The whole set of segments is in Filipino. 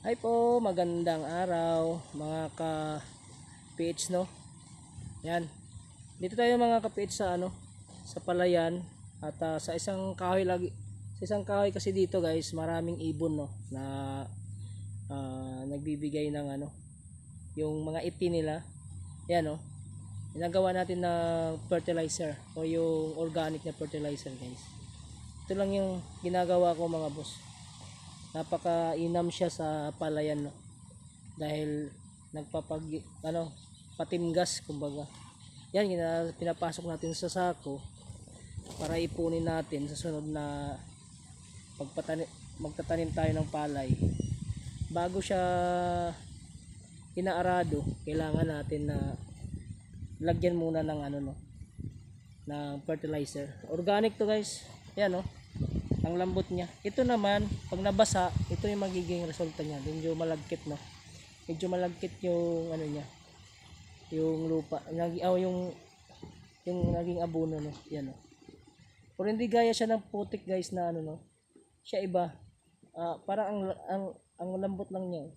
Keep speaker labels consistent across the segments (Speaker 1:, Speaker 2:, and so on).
Speaker 1: Hi po, magandang araw mga ka-PH no. Yan. Dito tayo mga ka-PH sa sa palayan at sa isang kahoy lagi. Sa isang kahoy kasi dito guys, maraming ibon no na nagbibigay ng yung mga iti nila. Yan no. Ginagawa natin ng fertilizer o yung organic na fertilizer guys. Ito lang yung ginagawa ko mga boss. Napakainam siya sa palayan no? Dahil nagpapag patimgas kumbaga. Yan pinapasok natin sa sako para ipunin natin sa sunod na magtatanim tayo ng palay. Bago siya inaarado, kailangan natin na lagyan muna ng ng fertilizer. Organic to guys. Yan no. Ang lambot niya. Ito naman, pag nabasa, ito yung magiging resulta niya. Medyo malagkit no. Medyo malagkit yung niya. Yung lupa, yung naging abono no. Yan no. Pero hindi gaya siya ng putik guys na no. Siya iba. Parang ang lambot lang niya.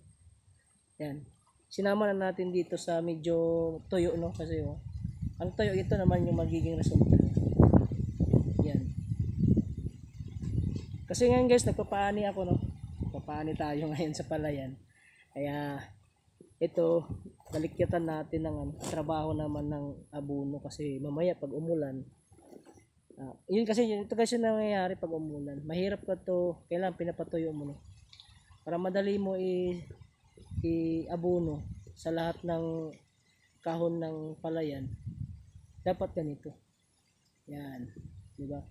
Speaker 1: Yan. Sinama na natin dito sa medyo tuyo no kasi ang tuyo ito naman yung magiging resulta niya. Yan. Kasi ngayon guys, nagpapaani ako no. Papaani tayo ngayon sa palayan. Kaya ito, balikyatan natin ng trabaho naman ng abono kasi mamaya pag umulan. Yun kasi ito kasi nangyayari pag umulan. Mahirap ka to, kailangan pinapatuyo mo no. Para madali mo i-abono sa lahat ng kahon ng palayan. Dapat ganito. Yan, di ba?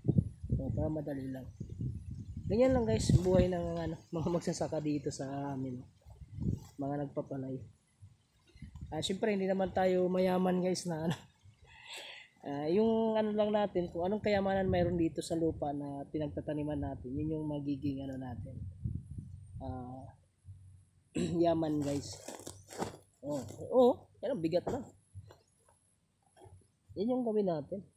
Speaker 1: So, para madali lang. Ganyan lang guys, buhay ng mga magsasaka dito sa amin. Mga nagpapalay. Siyempre hindi naman tayo mayaman guys na yung lang natin, kung anong kayamanan mayroon dito sa lupa na pinagtataniman natin, yun yung magiging natin. Yaman guys. Yan ang bigat lang. Yan yung gawin natin.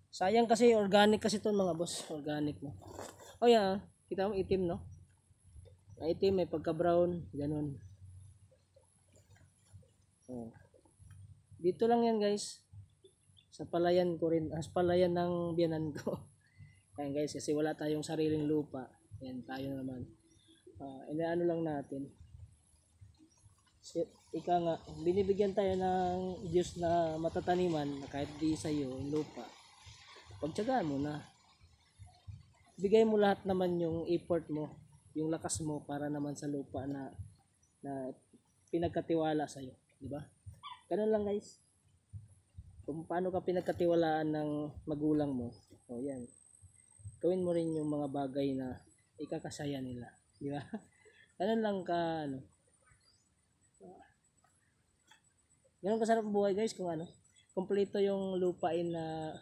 Speaker 1: Sayang kasi organic kasi ito mga boss, organic no. Yeah, kita mo itim no? Itim, may pagka brown, ganun. Dito lang yan guys. Sa palayan ko rin, sa palayan ng biyanan ko. Ayan guys, kasi wala tayong sariling lupa. Yan tayo naman. Inaano lang natin. Ika nga, binibigyan tayo ng Diyos na matataniman na kahit di sa'yo yung lupa. Pagtsagaan mo na. Bigay mo lahat naman yung effort mo, yung lakas mo para naman sa lupa na pinagkatiwala sa iyo, di ba? Ganun lang guys. Kung paano ka pinagkatiwalaan ng magulang mo, yan. Gawin mo rin yung mga bagay na ikakasaya nila, di ba? Ganun lang ka ganun kasarap buhay guys kung kumpleto yung lupain na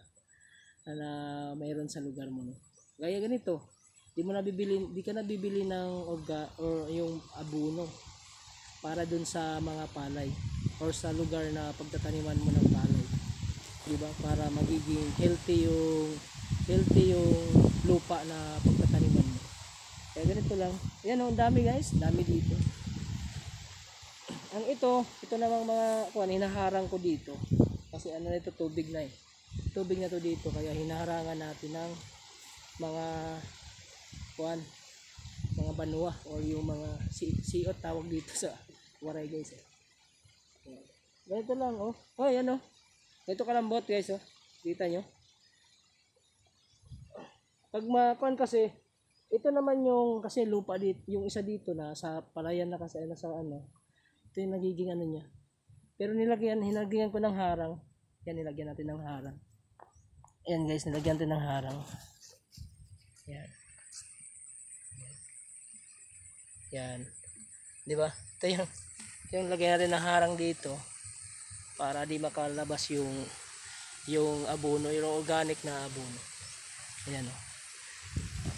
Speaker 1: mayroon sa lugar mo no. Gaya ganito, di ka nabibili ng or yung abono para dun sa mga palay or sa lugar na pagtataniman mo ng palay. Di ba? Para magiging healthy yung lupa na pagtataniman mo. Kaya ganito lang. Yan ang dami guys, dami dito. Ang ito namang mga hinaharang ko dito. Kasi ito tubig na Tubig na to dito kaya hinaharangan natin ng mga mga banwa or yung mga siot tawag dito sa waray guys. Ganito lang yan ganito kalambot guys kita nyo pag kasi ito naman yung kasi lupa dito, yung isa dito na sa palayan na kasi ito yung nagiging niya, pero hinagyan ko ng harang. Yan, nilagyan natin ng harang. Ayan guys, nilagyan natin ng harang. Yan. Yan. Di ba? Ito yung lagyan natin ng harang dito para di makalabas yung abono, yung organic na abono. Ayan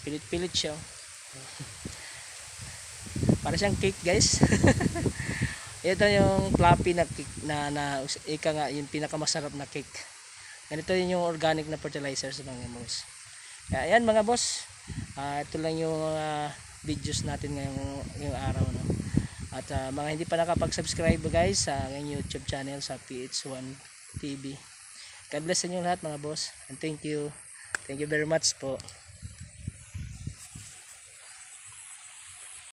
Speaker 1: pilit-pilit siya. Para siyang cake guys. Ito yung fluffy na cake na ika nga yung pinakamasarap na cake. Ganito yung organic na fertilizer sa mga boss. Ayan mga boss. Ito lang yung videos natin ngayong araw, no? At mga hindi pa nakapag-subscribe guys sa aking YouTube channel sa PH1 TV. God bless sa inyo lahat mga boss, and thank you very much po.